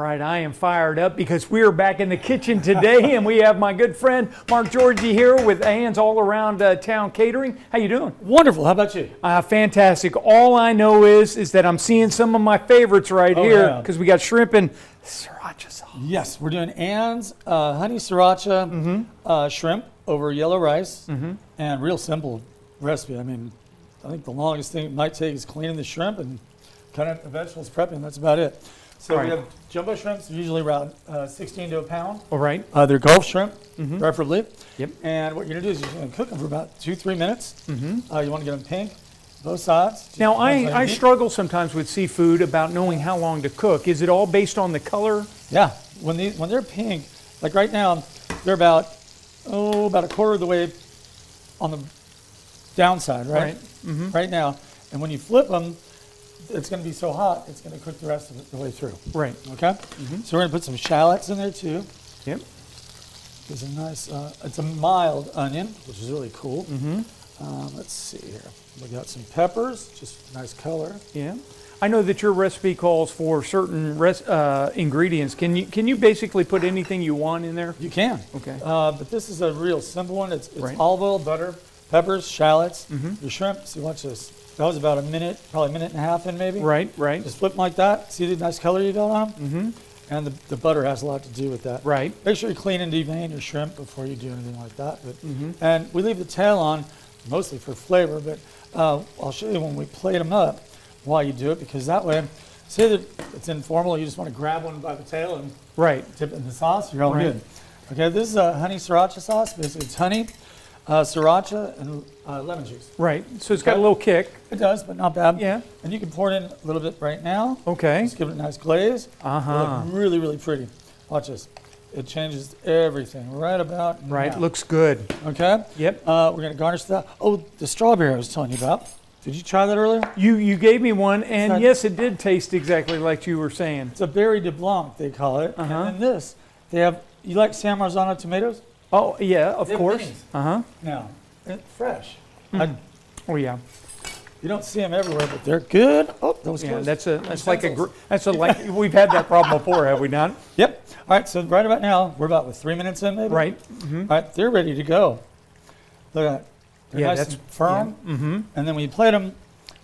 All right, I am fired up because we are back in the kitchen today, and we have my good friend Mark Georgie here with Ann's All Around Town Catering. How you doing? Wonderful. How about you? Fantastic. All I know is that I'm seeing some of my favorites right here because we got shrimp and sriracha sauce. Yes, we're doing Ann's honey sriracha shrimp over yellow rice, and real simple recipe. I mean, I think the longest thing it might take is cleaning the shrimp and cutting up the vegetables, prepping. That's about it. So we have jumbo shrimps, usually around 16 to a pound. All right. They're Gulf shrimp, preferably. Yep. And what you're gonna do is you're gonna cook them for about 2-3 minutes. You want to get them pink, both sides. Now I struggle sometimes with seafood about knowing how long to cook. Is it all based on the color? Yeah. When they're pink, like right now, they're about a quarter of the way on the downside, right? Right now. And when you flip them, it's going to be so hot, it's going to cook the rest of it the way through. Right. Okay? So we're going to put some shallots in there too. Yep. It's a nice, it's a mild onion, which is really cool. Let's see here. We got some peppers, just nice color. Yeah. I know that your recipe calls for certain ingredients. Can you basically put anything you want in there? You can. Okay. But this is a real simple one. It's olive oil, butter, peppers, shallots, your shrimp. See, watch this. That was about a minute, probably a minute and a half in maybe. Right. Just flip them like that. See the nice color you got on them? And the butter has a lot to do with that. Right. Make sure you clean and devein your shrimp before you do anything like that. But, and we leave the tail on mostly for flavor, but I'll show you when we plate them up why you do it, because that way, say that it's informal, you just want to grab one by the tail and dip it in the sauce, you're all good. Okay, this is a honey sriracha sauce. Basically, it's honey, sriracha, and lemon juice. Right. So it's got a little kick. It does, but not bad. Yeah. And you can pour it in a little bit right now. Okay. Just give it a nice glaze. It'll look really, really pretty. Watch this. It changes everything right about now. Right. Looks good. Okay. Yep. We're going to garnish that. Oh, the strawberry I was telling you about. Did you try that earlier? You gave me one, and yes, it did taste exactly like you were saying. It's a berry de blanc, they call it. And then this, they have, you like San Marzano tomatoes? Oh, yeah, of course. Now, it's fresh. Oh, yeah. You don't see them everywhere, but they're good. Oh, that was close. That's like we've had that problem before, have we not? Yep. All right, so right about now, we're about 3 minutes in maybe? Right. All right, they're ready to go. Look at that. They're nice and firm. And then when you plate them,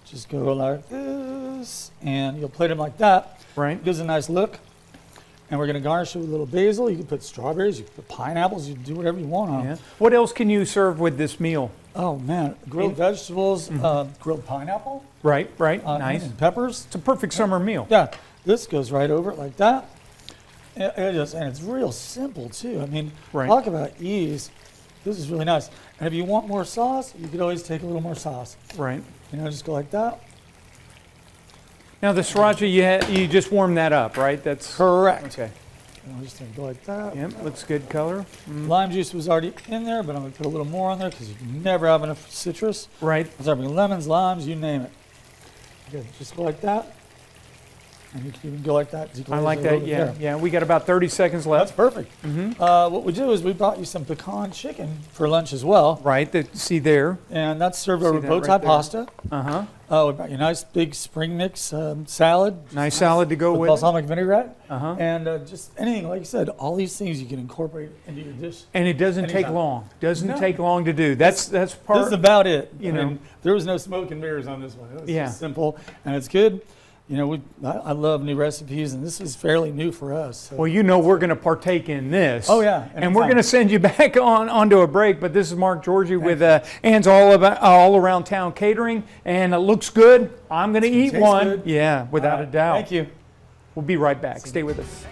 just go like this, and you'll plate them like that. Right. It gives a nice look. And we're going to garnish it with a little basil. You can put strawberries, you can put pineapples, you can do whatever you want on them. What else can you serve with this meal? Oh, man. Grilled vegetables, grilled pineapple. Right. Nice. And peppers. It's a perfect summer meal. Yeah. This goes right over it like that. And it's real simple, too. I mean, talk about ease. This is really nice. And if you want more sauce, you could always take a little more sauce. Right. You know, just go like that. Now the sriracha, you just warm that up, right? That's correct. Okay. And I'm just going to go like that. Yep, looks good color. Lime juice was already in there, but I'm going to put a little more on there because you can never have enough citrus. Right. So I'm lemons, limes, you name it. Okay, just go like that. And you can even go like that. I like that, yeah. We got about 30 seconds left. That's perfect. What we do is we brought you some pecan chicken for lunch as well. Right, see there. And that's served over bow tie pasta. We brought you a nice big spring mix salad. Nice salad to go with. Balsamic vinaigrette. And just anything, like you said, all these things you can incorporate into your dish. And it doesn't take long. Doesn't take long to do. That's part. This is about it. You know, there was no smoke and mirrors on this one. It was just simple, and it's good. You know, I love new recipes, and this is fairly new for us. So. Well, you know we're going to partake in this. Oh, yeah. And we're going to send you back onto a break, but this is Mark Georgie with Ann's All Around Town Catering, and it looks good. I'm going to eat one. Good. Yeah, without a doubt. Thank you. We'll be right back. Stay with us.